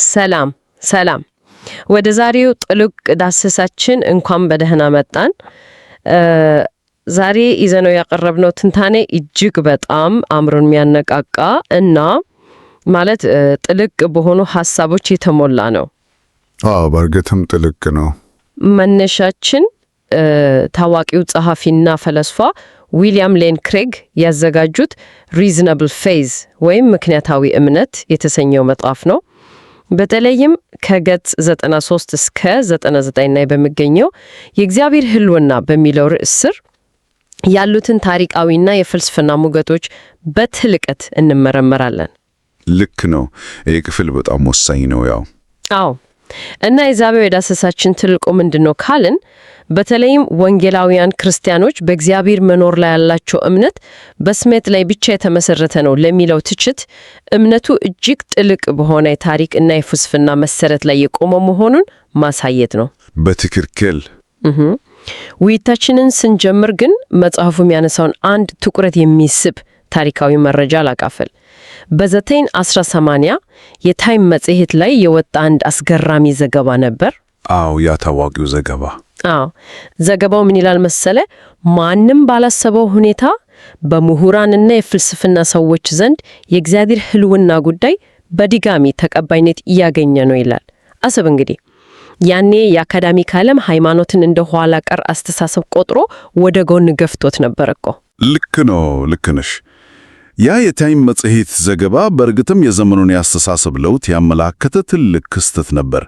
ሰላም ሰላም። ወደ ዛሬው ጥልቅ ዳሰሳችን እንኳን በደህና መጣን። ዛሬ ይዘነው ያቀረብነው ትንታኔ እጅግ በጣም አእምሮን የሚያነቃቃ እና ማለት ጥልቅ በሆኑ ሐሳቦች የተሞላ ነው። በእርግጥም ጥልቅ ነው። መነሻችን ታዋቂው ጸሐፊና ፈላስፋ ዊሊያም ሌን ክሬግ ያዘጋጁት ሪዝነብል ፌዝ ወይም ምክንያታዊ እምነት የተሰኘው መጽሐፍ ነው። በተለይም ከገጽ 93 እስከ 99 ላይ በሚገኘው የእግዚአብሔር ሕልውና በሚለው ርዕስ ስር ያሉትን ታሪካዊና የፍልስፍና ሙገቶች በጥልቀት እንመረመራለን። ልክ ነው። ይህ ክፍል በጣም ወሳኝ ነው። አዎ። እና የዛሬው የዳሰሳችን ትልቁ ምንድን ነው ካልን በተለይም ወንጌላውያን ክርስቲያኖች በእግዚአብሔር መኖር ላይ ያላቸው እምነት በስሜት ላይ ብቻ የተመሰረተ ነው ለሚለው ትችት እምነቱ እጅግ ጥልቅ በሆነ የታሪክ እና የፍልስፍና መሰረት ላይ የቆመ መሆኑን ማሳየት ነው። በትክክል። ውይይታችንን ስንጀምር ግን መጽሐፉ የሚያነሳውን አንድ ትኩረት የሚስብ ታሪካዊ መረጃ ላካፍል። በ1980 የታይም መጽሔት ላይ የወጣ አንድ አስገራሚ ዘገባ ነበር። ያ ታዋቂው ዘገባ። ዘገባው ምን ይላል መሰለ? ማንም ባላሰበው ሁኔታ በምሁራንና የፍልስፍና ሰዎች ዘንድ የእግዚአብሔር ሕልውና ጉዳይ በድጋሚ ተቀባይነት እያገኘ ነው ይላል። አስብ እንግዲህ ያኔ የአካዳሚክ ዓለም ሃይማኖትን እንደ ኋላ ቀር አስተሳሰብ ቆጥሮ ወደ ጎን ገፍቶት ነበር እኮ። ልክ ነው፣ ልክ ነሽ። ያ የታይም መጽሔት ዘገባ በእርግጥም የዘመኑን የአስተሳሰብ ለውጥ ያመላከተ ትልቅ ክስተት ነበር።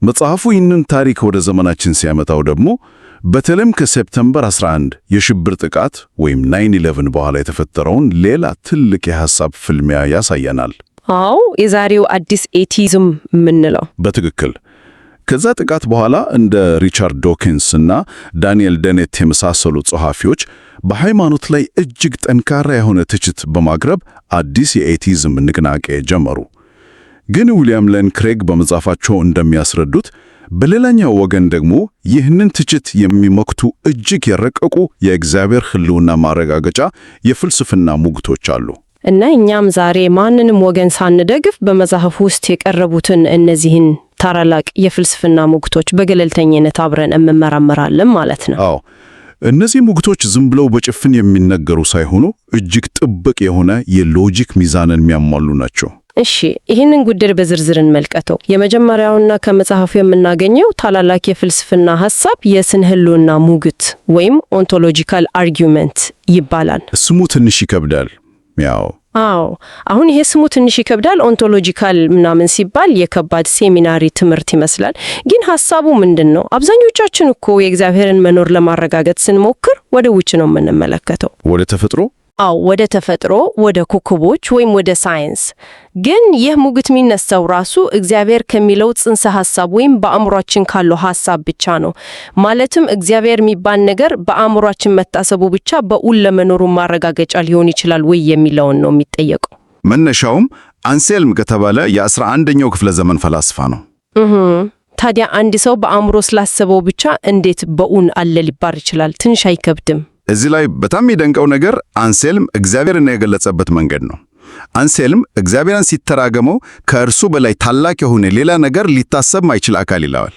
መጽሐፉ ይህንን ታሪክ ወደ ዘመናችን ሲያመጣው ደግሞ በተለይም ከሴፕተምበር 11 የሽብር ጥቃት ወይም 9/11 በኋላ የተፈጠረውን ሌላ ትልቅ የሐሳብ ፍልሚያ ያሳየናል። የዛሬው አዲስ ኤቲዝም የምንለው በትክክል። ከዛ ጥቃት በኋላ እንደ ሪቻርድ ዶኪንስ እና ዳንኤል ደኔት የመሳሰሉ ጸሐፊዎች በሃይማኖት ላይ እጅግ ጠንካራ የሆነ ትችት በማቅረብ አዲስ የኤቲዝም ንቅናቄ ጀመሩ። ግን ዊሊያም ሌን ክሬግ በመጽሐፋቸው እንደሚያስረዱት በሌላኛው ወገን ደግሞ ይህንን ትችት የሚሞክቱ እጅግ የረቀቁ የእግዚአብሔር ሕልውና ማረጋገጫ የፍልስፍና ሙግቶች አሉ። እና እኛም ዛሬ ማንንም ወገን ሳንደግፍ በመጽሐፉ ውስጥ የቀረቡትን እነዚህን ታላላቅ የፍልስፍና ሙግቶች በገለልተኝነት አብረን እንመራመራለን ማለት ነው። እነዚህ ሙግቶች ዝም ብለው በጭፍን የሚነገሩ ሳይሆኑ እጅግ ጥብቅ የሆነ የሎጂክ ሚዛንን የሚያሟሉ ናቸው። እሺ፣ ይህንን ጉዳይ በዝርዝር እንመልከተው። የመጀመሪያውና ከመጽሐፉ የምናገኘው ታላላቅ የፍልስፍና ሐሳብ የስነ ሕልውና ሙግት ወይም ኦንቶሎጂካል አርጊውመንት ይባላል። ስሙ ትንሽ ይከብዳል። አሁን ይሄ ስሙ ትንሽ ይከብዳል። ኦንቶሎጂካል ምናምን ሲባል የከባድ ሴሚናሪ ትምህርት ይመስላል። ግን ሐሳቡ ምንድን ነው? አብዛኞቻችን እኮ የእግዚአብሔርን መኖር ለማረጋገጥ ስንሞክር ወደ ውጭ ነው የምንመለከተው። ወደ ተፈጥሮ? ወደ ተፈጥሮ፣ ወደ ኮከቦች ወይም ወደ ሳይንስ። ግን ይህ ሙግት የሚነሳው ራሱ እግዚአብሔር ከሚለው ጽንሰ ሐሳብ ወይም በአእምሯችን ካለው ሐሳብ ብቻ ነው። ማለትም እግዚአብሔር የሚባል ነገር በአእምሯችን መታሰቡ ብቻ በእውን ለመኖሩ ማረጋገጫ ሊሆን ይችላል ወይ የሚለውን ነው የሚጠየቀው። መነሻውም አንሴልም ከተባለ የ11ኛው ክፍለ ዘመን ፈላስፋ ነው። ታዲያ አንድ ሰው በአእምሮ ስላሰበው ብቻ እንዴት በእውን አለ ሊባል ይችላል? ትንሽ አይከብድም? እዚህ ላይ በጣም የሚደንቀው ነገር አንሴልም እግዚአብሔርን የገለጸበት መንገድ ነው። አንሴልም እግዚአብሔርን ሲተራገመው ከእርሱ በላይ ታላቅ የሆነ ሌላ ነገር ሊታሰብ ማይችል አካል ይለዋል።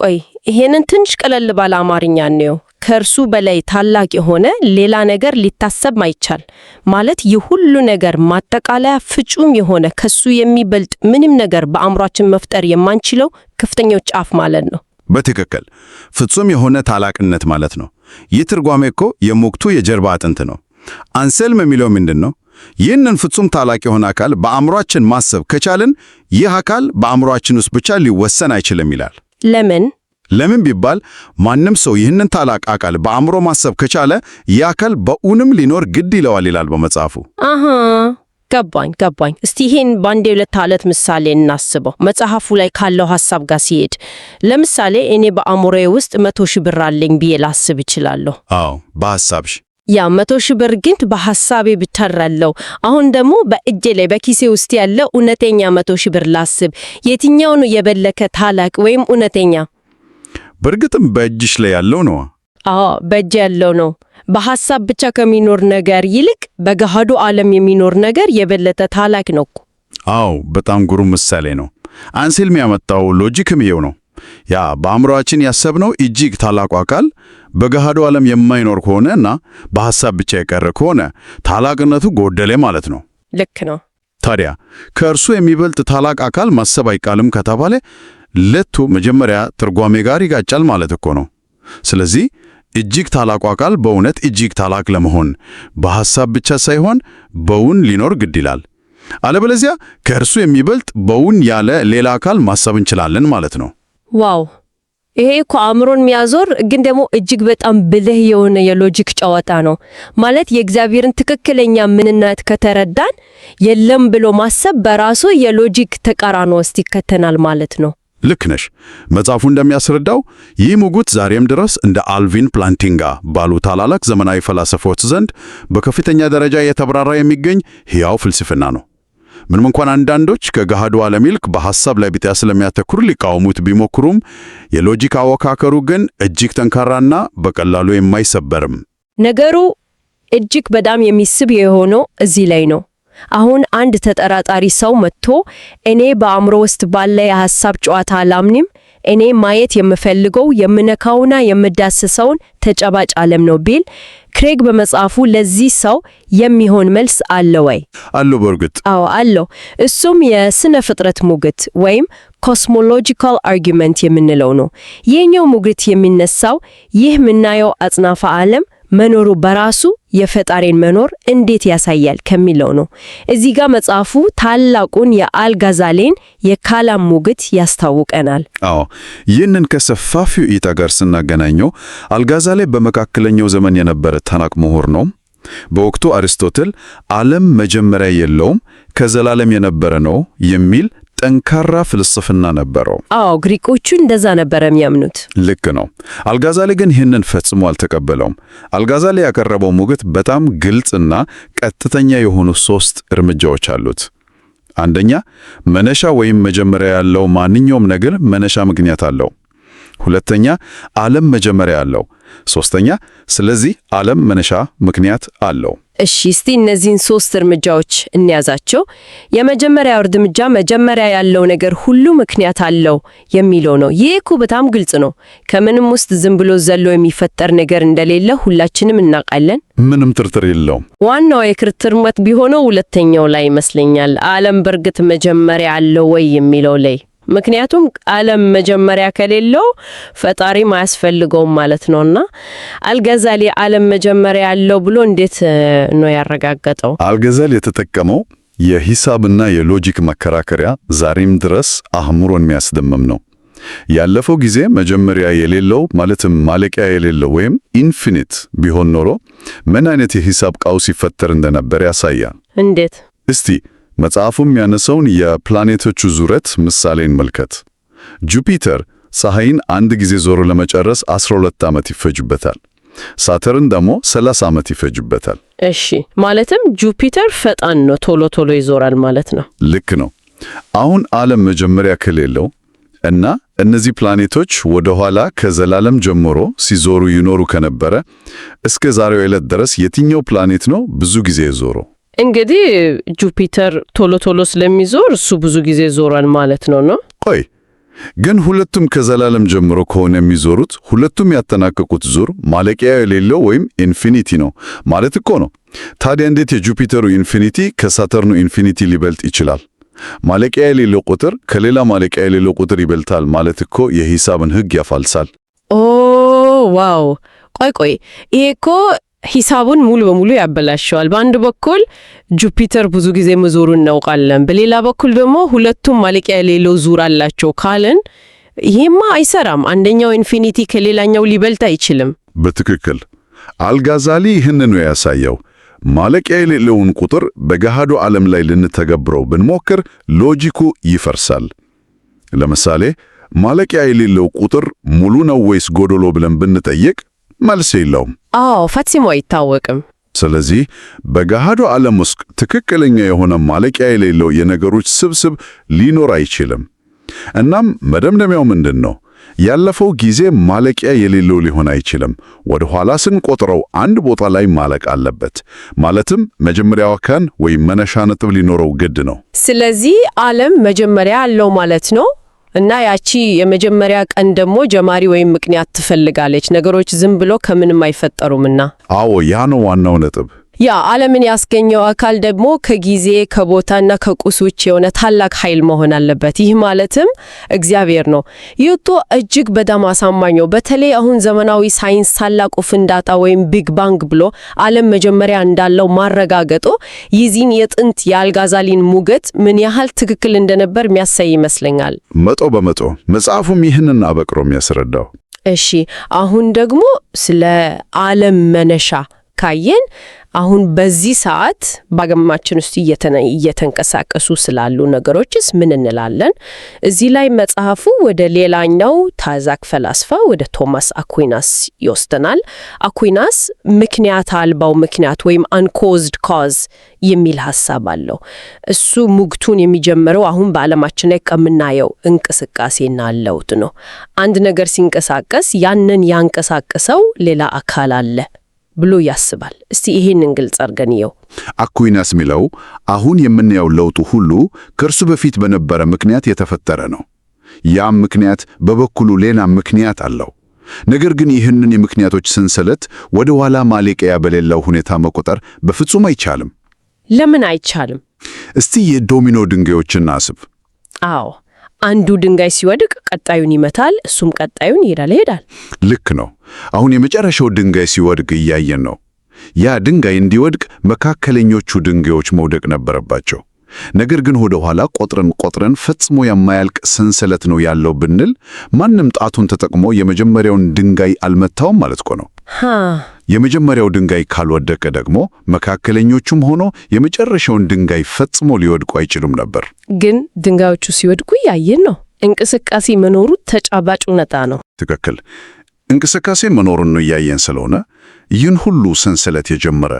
ቆይ ይሄንን ትንሽ ቀለል ባለ አማርኛ ነው። ከእርሱ በላይ ታላቅ የሆነ ሌላ ነገር ሊታሰብ ማይቻል ማለት የሁሉ ነገር ማጠቃለያ ፍጹም የሆነ ከሱ የሚበልጥ ምንም ነገር በአእምሯችን መፍጠር የማንችለው ከፍተኛው ጫፍ ማለት ነው። በትክክል ፍጹም የሆነ ታላቅነት ማለት ነው። ይህ ትርጓሜ እኮ የሙግቱ የጀርባ አጥንት ነው። አንሴልም የሚለው ምንድን ነው? ይህንን ፍጹም ታላቅ የሆነ አካል በአእምሯችን ማሰብ ከቻልን ይህ አካል በአእምሯችን ውስጥ ብቻ ሊወሰን አይችልም ይላል። ለምን ቢባል ማንም ሰው ይህንን ታላቅ አካል በአእምሮ ማሰብ ከቻለ ይህ አካል በእውንም ሊኖር ግድ ይለዋል ይላል በመጽሐፉ። ገባኝ። እስቲ ይሄን በአንድ የዕለት ተዕለት ምሳሌ እናስበው። መጽሐፉ ላይ ካለው ሐሳብ ጋር ሲሄድ ለምሳሌ እኔ በአእምሮዬ ውስጥ 100,000 ብር አለኝ ብዬ ላስብ እችላለሁ። በሐሳብሽ 100,000 ብር ግን በሐሳቤ ብታራለው። አሁን ደግሞ በእጄ ላይ በኪሴ ውስጥ ያለ እውነተኛ 100,000 ብር ላስብ። የትኛው ነው የበለከ ታላቅ ወይም እውነተኛ? በእርግጥም በእጅሽ ላይ ያለው ነው። በእጅ ያለው ነው። በሐሳብ ብቻ ከሚኖር ነገር ይልቅ በገሃዱ ዓለም የሚኖር ነገር የበለጠ ታላቅ ነው። በጣም ግሩም ምሳሌ ነው። አንሴልም ያመጣው ሎጂክም ይኸው ነው። ያ በአእምሮአችን ያሰብነው እጅግ ታላቁ አካል በገሃዱ ዓለም የማይኖር ከሆነና በሐሳብ ብቻ የቀረ ከሆነ ታላቅነቱ ጎደለ ማለት ነው። ልክ ነው። ታዲያ ከእርሱ የሚበልጥ ታላቅ አካል ማሰብ አይቃልም ከተባለ ለቱ መጀመሪያ ትርጓሜ ጋር ይጋጫል ማለት እኮ ነው። ስለዚህ እጅግ ታላቁ አካል በእውነት እጅግ ታላቅ ለመሆን በሐሳብ ብቻ ሳይሆን በውን ሊኖር ግድ ይላል። አለበለዚያ ከእርሱ የሚበልጥ በውን ያለ ሌላ አካል ማሰብ እንችላለን ማለት ነው። ዋው! ይሄ እኮ አእምሮን የሚያዞር ግን ደግሞ እጅግ በጣም ብልህ የሆነ የሎጂክ ጨዋታ ነው። ማለት የእግዚአብሔርን ትክክለኛ ምንነት ከተረዳን የለም ብሎ ማሰብ በራሱ የሎጂክ ተቃራኒ ውስጥ ይከተናል ማለት ነው። ልክ ነሽ። መጽሐፉ እንደሚያስረዳው ይህ ሙግት ዛሬም ድረስ እንደ አልቪን ፕላንቲንጋ ባሉ ታላላቅ ዘመናዊ ፈላሰፎች ዘንድ በከፍተኛ ደረጃ የተብራራ የሚገኝ ሕያው ፍልስፍና ነው። ምንም እንኳን አንዳንዶች ከገሃዱ ዓለም ይልቅ በሐሳብ ላይ ብቻ ስለሚያተኩሩ ሊቃወሙት ቢሞክሩም የሎጂክ አወካከሩ ግን እጅግ ጠንካራና በቀላሉ የማይሰበርም። ነገሩ እጅግ በጣም የሚስብ የሆነው እዚህ ላይ ነው። አሁን አንድ ተጠራጣሪ ሰው መጥቶ እኔ በአእምሮ ውስጥ ባለ የሐሳብ ጨዋታ አላምንም፣ እኔ ማየት የምፈልገው የምነካውና የምዳስሰውን ተጨባጭ ዓለም ነው ቢል ክሬግ በመጽሐፉ ለዚህ ሰው የሚሆን መልስ አለ ወይ? አለው። በእርግጥ አዎ አለው። እሱም የስነ ፍጥረት ሙግት ወይም ኮስሞሎጂካል አርጊመንት የምንለው ነው። ይህኛው ሙግት የሚነሳው ይህ የምናየው አጽናፈ ዓለም መኖሩ በራሱ የፈጣሪን መኖር እንዴት ያሳያል ከሚለው ነው። እዚህ ጋር መጽሐፉ ታላቁን የአልጋዛሌን የካላም ሙግት ያስታውቀናል። አዎ፣ ይህንን ከሰፋፊው እይታ ጋር ስናገናኘው አልጋዛሌ በመካከለኛው ዘመን የነበረ ታላቅ ምሁር ነው። በወቅቱ አሪስቶትል ዓለም መጀመሪያ የለውም ከዘላለም የነበረ ነው የሚል ጠንካራ ፍልስፍና ነበረው። አዎ፣ ግሪኮቹ እንደዛ ነበር የሚያምኑት። ልክ ነው። አልጋዛሌ ግን ይህንን ፈጽሞ አልተቀበለውም። አልጋዛሌ ያቀረበው ሙግት በጣም ግልጽና ቀጥተኛ የሆኑ 3 እርምጃዎች አሉት። አንደኛ፣ መነሻ ወይም መጀመሪያ ያለው ማንኛውም ነገር መነሻ ምክንያት አለው። ሁለተኛ፣ ዓለም መጀመሪያ አለው። ሶስተኛ፣ ስለዚህ ዓለም መነሻ ምክንያት አለው። እሺ፣ እስቲ እነዚህን 3 እርምጃዎች እንያዛቸው። የመጀመሪያው እርምጃ መጀመሪያ ያለው ነገር ሁሉ ምክንያት አለው የሚለው ነው። ይህ እኮ በጣም ግልጽ ነው። ከምንም ውስጥ ዝም ብሎ ዘሎ የሚፈጠር ነገር እንደሌለ ሁላችንም እናውቃለን። ምንም ጥርጥር የለውም። ዋናው የክርክር ነጥብ ቢሆነው ሁለተኛው ላይ ይመስለኛል። ዓለም በእርግጥ መጀመሪያ አለው ወይ የሚለው ላይ። ምክንያቱም ዓለም መጀመሪያ ከሌለው ፈጣሪም አያስፈልገውም ማለት ነውና አልጋዛሌ ዓለም መጀመሪያ ያለው ብሎ እንዴት ነው ያረጋገጠው? አልጋዛሌ የተጠቀመው የሂሳብና የሎጂክ መከራከሪያ ዛሬም ድረስ አእምሮን የሚያስደምም ነው። ያለፈው ጊዜ መጀመሪያ የሌለው ማለትም ማለቂያ የሌለው ወይም ኢንፊኒት ቢሆን ኖሮ ምን አይነት የሂሳብ ቀውስ ይፈጠር እንደነበር ያሳያል። እንዴት? እስቲ መጽሐፉም ያነሳውን የፕላኔቶቹ ዙረት ምሳሌ እንመልከት። ጁፒተር ፀሐይን አንድ ጊዜ ዞሮ ለመጨረስ 12 ዓመት ይፈጅበታል። ሳተርን ደግሞ 30 ዓመት ይፈጅበታል። እሺ፣ ማለትም ጁፒተር ፈጣን ነው፣ ቶሎ ቶሎ ይዞራል ማለት ነው። ልክ ነው። አሁን ዓለም መጀመሪያ ከሌለው እና እነዚህ ፕላኔቶች ወደ ኋላ ከዘላለም ጀምሮ ሲዞሩ ይኖሩ ከነበረ እስከ ዛሬው ዕለት ድረስ የትኛው ፕላኔት ነው ብዙ ጊዜ የዞረው? እንግዲህ ጁፒተር ቶሎ ቶሎ ስለሚዞር እሱ ብዙ ጊዜ ዞሯል ማለት ነው። ቆይ ግን ሁለቱም ከዘላለም ጀምሮ ከሆነ የሚዞሩት ሁለቱም ያጠናቀቁት ዙር ማለቂያ የሌለው ወይም ኢንፊኒቲ ነው ማለት እኮ ነው። ታዲያ እንዴት የጁፒተሩ ኢንፊኒቲ ከሳተርኑ ኢንፊኒቲ ሊበልጥ ይችላል? ማለቂያ የሌለው ቁጥር ከሌላ ማለቂያ የሌለው ቁጥር ይበልጣል ማለት እኮ የሂሳብን ሕግ ያፋልሳል። ኦ ዋው! ቆይ ይሄ እኮ ሂሳቡን ሙሉ በሙሉ ያበላሸዋል። በአንድ በኩል ጁፒተር ብዙ ጊዜ መዞሩን እናውቃለን፣ በሌላ በኩል ደግሞ ሁለቱም ማለቂያ የሌለው ዙር አላቸው ካልን ይሄማ አይሰራም። አንደኛው ኢንፊኒቲ ከሌላኛው ሊበልጥ አይችልም። በትክክል አልጋዛሊ ይህንን ነው ያሳየው። ማለቂያ የሌለውን ቁጥር በገሃዱ ዓለም ላይ ልንተገብረው ብንሞክር ሎጂኩ ይፈርሳል። ለምሳሌ ማለቂያ የሌለው ቁጥር ሙሉ ነው ወይስ ጎደሎ ብለን ብንጠይቅ መልስ የለውም። አዎ፣ ፈጽሞ አይታወቅም። ስለዚህ በገሃዱ ዓለም ውስጥ ትክክለኛ የሆነ ማለቂያ የሌለው የነገሮች ስብስብ ሊኖር አይችልም። እናም መደምደሚያው ምንድን ነው? ያለፈው ጊዜ ማለቂያ የሌለው ሊሆን አይችልም። ወደ ኋላ ስንቆጥረው አንድ ቦታ ላይ ማለቅ አለበት። ማለትም መጀመሪያው ቀን ወይም መነሻ ነጥብ ሊኖረው ግድ ነው። ስለዚህ ዓለም መጀመሪያ አለው ማለት ነው እና ያቺ የመጀመሪያ ቀን ደግሞ ጀማሪ ወይም ምክንያት ትፈልጋለች። ነገሮች ዝም ብሎ ከምንም አይፈጠሩምና። አዎ፣ ያ ነው ዋናው ነጥብ። ያ ዓለምን ያስገኘው አካል ደግሞ ከጊዜ ከቦታና ከቁስ ውጭ የሆነ ታላቅ ኃይል መሆን አለበት። ይህ ማለትም እግዚአብሔር ነው። ይህ እጅግ በጣም አሳማኝ ነው። በተለይ አሁን ዘመናዊ ሳይንስ ታላቁ ፍንዳታ ወይም ቢግ ባንግ ብሎ ዓለም መጀመሪያ እንዳለው ማረጋገጡ የዚህን የጥንት የአልጋዛሊን ሙገት ምን ያህል ትክክል እንደነበር የሚያሳይ ይመስለኛል። 100% መጽሐፉም ይህንን አበክሮ የሚያስረዳው። እሺ፣ አሁን ደግሞ ስለ ዓለም መነሻ ካየን አሁን በዚህ ሰዓት በዓለማችን ውስጥ እየተንቀሳቀሱ ስላሉ ነገሮችስ ምን እንላለን? እዚህ ላይ መጽሐፉ ወደ ሌላኛው ታላቅ ፈላስፋ ወደ ቶማስ አኩይናስ ይወስደናል። አኩይናስ ምክንያት አልባው ምክንያት ወይም አንኮዝድ ኮዝ የሚል ሐሳብ አለው። እሱ ሙግቱን የሚጀምረው አሁን በዓለማችን ላይ ከምናየው እንቅስቃሴና ለውጥ ነው። አንድ ነገር ሲንቀሳቀስ ያንን ያንቀሳቀሰው ሌላ አካል አለ ብሎ ያስባል። እስቲ ይሄንን ግልጽ አድርገን ይየው። አኩይናስ የሚለው አሁን የምናየው ለውጡ ሁሉ ከእርሱ በፊት በነበረ ምክንያት የተፈጠረ ነው። ያም ምክንያት በበኩሉ ሌላ ምክንያት አለው። ነገር ግን ይህንን የምክንያቶች ሰንሰለት ወደ ኋላ ማለቂያ በሌለው ሁኔታ መቆጠር በፍጹም አይቻልም። ለምን አይቻልም? እስቲ የዶሚኖ ድንጋዮችን አስብ። አዎ፣ አንዱ ድንጋይ ሲወድቅ ቀጣዩን ይመታል፣ እሱም ቀጣዩን ይሄዳል። ልክ ነው። አሁን የመጨረሻው ድንጋይ ሲወድቅ እያየን ነው። ያ ድንጋይ እንዲወድቅ መካከለኞቹ ድንጋዮች መውደቅ ነበረባቸው። ነገር ግን ወደ ኋላ ቆጥረን ፈጽሞ የማያልቅ ሰንሰለት ነው ያለው ብንል ማንም ጣቱን ተጠቅሞ የመጀመሪያውን ድንጋይ አልመታውም ማለት ነው። የመጀመሪያው ድንጋይ ካልወደቀ ደግሞ መካከለኞቹም ሆኖ የመጨረሻውን ድንጋይ ፈጽሞ ሊወድቁ አይችሉም ነበር። ግን ድንጋዮቹ ሲወድቁ ያየን ነው። እንቅስቃሴ መኖሩ ተጨባጭ እውነታ ነው። ትክክል። እንቅስቃሴ መኖሩን ነው እያየን ስለሆነ ይህን ሁሉ ሰንሰለት የጀመረ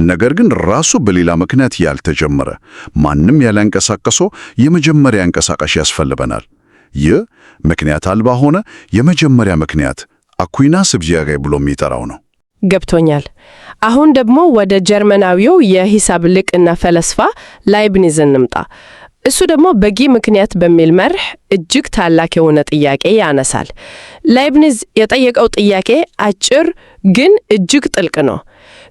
ነገር ግን ራሱ በሌላ ምክንያት ያልተጀመረ ማንም ያላንቀሳቀሰው የመጀመሪያ አንቀሳቃሽ ያስፈልገናል። ይህ ምክንያት አልባ ሆነ የመጀመሪያ ምክንያት አኩይናስ እግዚአብሔር ብሎ የሚጠራው ነው። ገብቶኛል። አሁን ደግሞ ወደ ጀርመናዊው የሂሳብ ሊቅና ፈላስፋ ላይብኒዝ እንምጣ። እሱ ደግሞ በቂ ምክንያት በሚል መርህ እጅግ ታላቅ የሆነ ጥያቄ ያነሳል። ላይብኒዝ የጠየቀው ጥያቄ አጭር ግን እጅግ ጥልቅ ነው።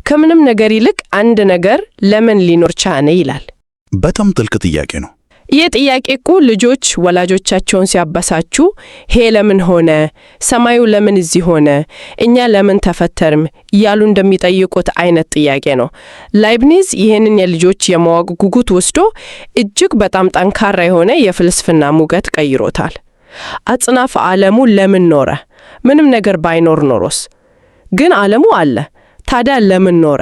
ከምንም ነገር ይልቅ አንድ ነገር ለምን ሊኖር ቻለ ይላል። በጣም ጥልቅ ጥያቄ ነው። ይህ ጥያቄ እኮ ልጆች ወላጆቻቸውን ሲያበሳጩ ሄ ለምን ሆነ፣ ሰማዩ ለምን እዚህ ሆነ፣ እኛ ለምን ተፈጠርን እያሉ እንደሚጠይቁት አይነት ጥያቄ ነው። ላይብኒዝ ይህንን የልጆች የማወቅ ጉጉት ወስዶ እጅግ በጣም ጠንካራ የሆነ የፍልስፍና ሙገት ቀይሮታል። አጽናፈ ዓለሙ ለምን ኖረ? ምንም ነገር ባይኖር ኖሮስ? ግን ዓለሙ አለ። ታዲያ ለምን ኖረ?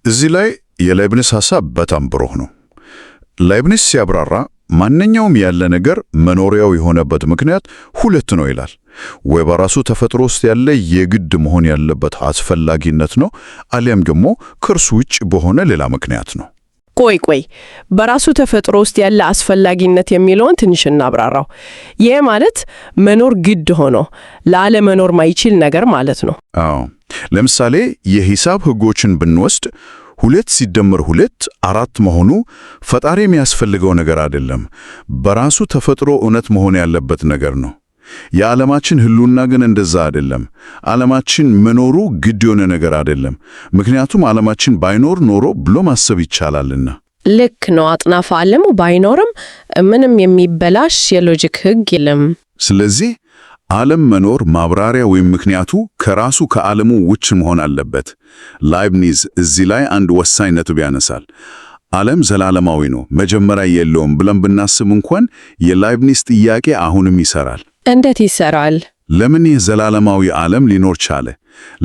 እዚህ ላይ የላይብኒዝ ሐሳብ በጣም ብሩህ ነው። ላይብኒዝ ሲያብራራ ማንኛውም ያለ ነገር መኖሪያው የሆነበት ምክንያት ሁለት ነው ይላል። ወይ በራሱ ተፈጥሮ ውስጥ ያለ የግድ መሆን ያለበት አስፈላጊነት ነው፣ አሊያም ደግሞ ከእርሱ ውጭ በሆነ ሌላ ምክንያት ነው። ቆይ በራሱ ተፈጥሮ ውስጥ ያለ አስፈላጊነት የሚለውን ትንሽ እናብራራው። ይህ ማለት መኖር ግድ ሆኖ ላለመኖር ማይችል ነገር ማለት ነው። አዎ፣ ለምሳሌ የሂሳብ ሕጎችን ብንወስድ 2 ሲደመር 2 4 መሆኑ ፈጣሪ የሚያስፈልገው ነገር አይደለም። በራሱ ተፈጥሮ እውነት መሆን ያለበት ነገር ነው። የዓለማችን ህልውና ግን እንደዛ አይደለም። ዓለማችን መኖሩ ግድ የሆነ ነገር አይደለም። ምክንያቱም ዓለማችን ባይኖር ኖሮ ብሎ ማሰብ ይቻላልና። ልክ ነው። አጥናፈ ዓለሙ ባይኖርም ምንም የሚበላሽ የሎጂክ ህግ የለም። ስለዚህ ዓለም መኖር ማብራሪያ ወይም ምክንያቱ ከራሱ ከዓለሙ ውጭ መሆን አለበት። ላይብኒዝ እዚህ ላይ አንድ ወሳኝ ነጥብ ያነሳል። ዓለም ዘላለማዊ ነው፣ መጀመሪያ የለውም ብለን ብናስብ እንኳን የላይብኒዝ ጥያቄ አሁንም ይሰራል። እንዴት ይሰራል? ለምን ይህ ዘላለማዊ ዓለም ሊኖር ቻለ?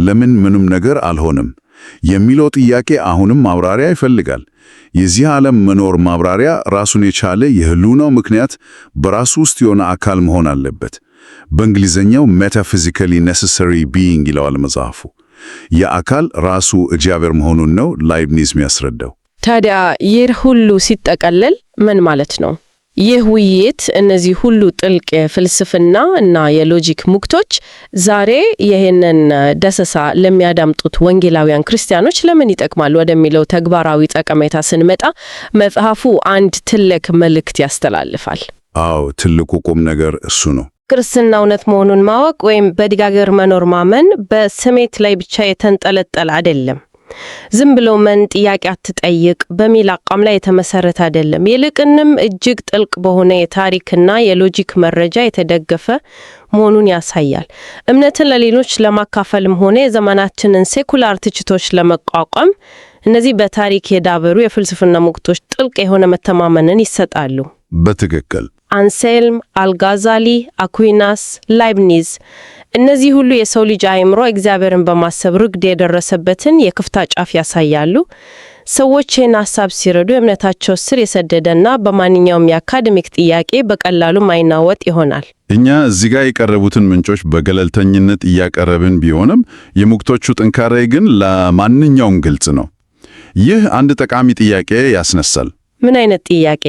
ለምን ምንም ነገር አልሆነም? የሚለው ጥያቄ አሁንም ማብራሪያ ይፈልጋል። የዚህ ዓለም መኖር ማብራሪያ ራሱን የቻለ የህልውናው ምክንያት በራሱ ውስጥ የሆነ አካል መሆን አለበት። በእንግሊዝኛው ሜታፊዚካሊ ኔሰሰሪ ቢይንግ ይለዋል መጽሐፉ። የአካል ራሱ እግዚአብሔር መሆኑን ነው ላይብኒዝ የሚያስረዳው። ታዲያ ይህ ሁሉ ሲጠቀለል ምን ማለት ነው? ይህ ውይይት እነዚህ ሁሉ ጥልቅ የፍልስፍና እና የሎጂክ ሙግቶች ዛሬ ይህንን ዳሰሳ ለሚያዳምጡት ወንጌላውያን ክርስቲያኖች ለምን ይጠቅማሉ ወደሚለው ተግባራዊ ጠቀሜታ ስንመጣ መጽሐፉ አንድ ትልቅ መልእክት ያስተላልፋል። አዎ፣ ትልቁ ቁም ነገር እሱ ነው። ክርስትና እውነት መሆኑን ማወቅ ወይም በድጋገር መኖር ማመን በስሜት ላይ ብቻ የተንጠለጠለ አይደለም። ዝም ብሎ መን ጥያቄ አትጠይቅ በሚል አቋም ላይ የተመሰረተ አይደለም። ይልቅንም እጅግ ጥልቅ በሆነ የታሪክና የሎጂክ መረጃ የተደገፈ መሆኑን ያሳያል። እምነትን ለሌሎች ለማካፈልም ሆነ የዘመናችንን ሴኩላር ትችቶች ለመቋቋም እነዚህ በታሪክ የዳበሩ የፍልስፍና ሙግቶች ጥልቅ የሆነ መተማመንን ይሰጣሉ። በትክክል አንሴልም፣ አልጋዛሊ፣ አኩይናስ፣ ላይብኒዝ እነዚህ ሁሉ የሰው ልጅ አእምሮ እግዚአብሔርን በማሰብ ርግድ የደረሰበትን የክፍታ ጫፍ ያሳያሉ። ሰዎች ይህን ሀሳብ ሲረዱ የእምነታቸው ስር የሰደደና በማንኛውም የአካዴሚክ ጥያቄ በቀላሉ ማይናወጥ ይሆናል። እኛ እዚህ ጋር የቀረቡትን ምንጮች በገለልተኝነት እያቀረብን ቢሆንም የሙግቶቹ ጥንካሬ ግን ለማንኛውም ግልጽ ነው። ይህ አንድ ጠቃሚ ጥያቄ ያስነሳል። ምን አይነት ጥያቄ?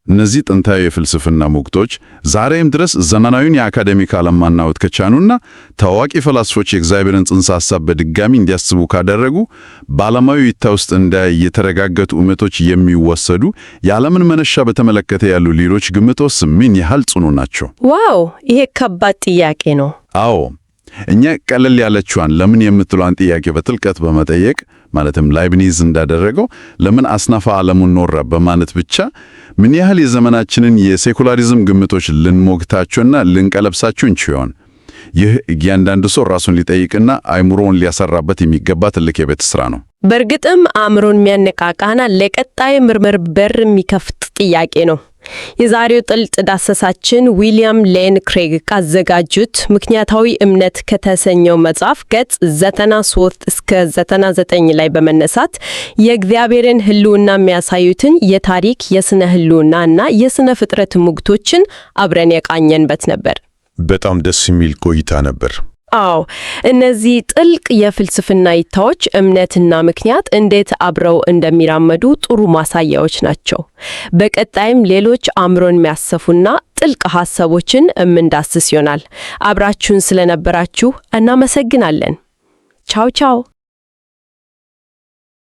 እነዚህ ጥንታዊ የፍልስፍና ሙግቶች ዛሬም ድረስ ዘመናዊውን የአካዴሚክ ዓለም ማናወጥ ከቻኑና ታዋቂ ፈላስፎች የእግዚአብሔርን ጽንሰ ሐሳብ በድጋሚ እንዲያስቡ ካደረጉ በዓለማዊ እይታ ውስጥ እንደ የተረጋገጡ እውነቶች የሚወሰዱ የዓለምን መነሻ በተመለከተ ያሉ ሌሎች ግምቶች ምን ያህል ጽኑ ናቸው? ዋው! ይሄ ከባድ ጥያቄ ነው። አዎ፣ እኛ ቀለል ያለችዋን ለምን የምትሏን ጥያቄ በጥልቀት በመጠየቅ ማለትም ላይብኒዝ እንዳደረገው ለምን አስናፈ ዓለሙን ኖረ በማለት ብቻ ምን ያህል የዘመናችንን የሴኩላሪዝም ግምቶች ልንሞግታቸውና ልንቀለብሳቸው እንችላለን። ይህ እያንዳንዱ ሰው ራሱን ሊጠይቅና አእምሮውን ሊያሰራበት የሚገባ ትልቅ የቤት ስራ ነው። በእርግጥም አእምሮን የሚያነቃቃና ለቀጣይ ምርምር በር የሚከፍት ጥያቄ ነው። የዛሬው ጥልቅ ዳሰሳችን ዊሊያም ሌን ክሬግ ካዘጋጁት ምክንያታዊ እምነት ከተሰኘው መጽሐፍ ገጽ 93 እስከ 99 ላይ በመነሳት የእግዚአብሔርን ሕልውና የሚያሳዩትን የታሪክ የስነ ሕልውና እና የስነ ፍጥረት ሙግቶችን አብረን የቃኘንበት ነበር። በጣም ደስ የሚል ቆይታ ነበር። አዎ፣ እነዚህ ጥልቅ የፍልስፍና እይታዎች እምነትና ምክንያት እንዴት አብረው እንደሚራመዱ ጥሩ ማሳያዎች ናቸው። በቀጣይም ሌሎች አእምሮን የሚያሰፉና ጥልቅ ሐሳቦችን እምንዳስስ ይሆናል። አብራችሁን ስለነበራችሁ እናመሰግናለን። ቻው ቻው።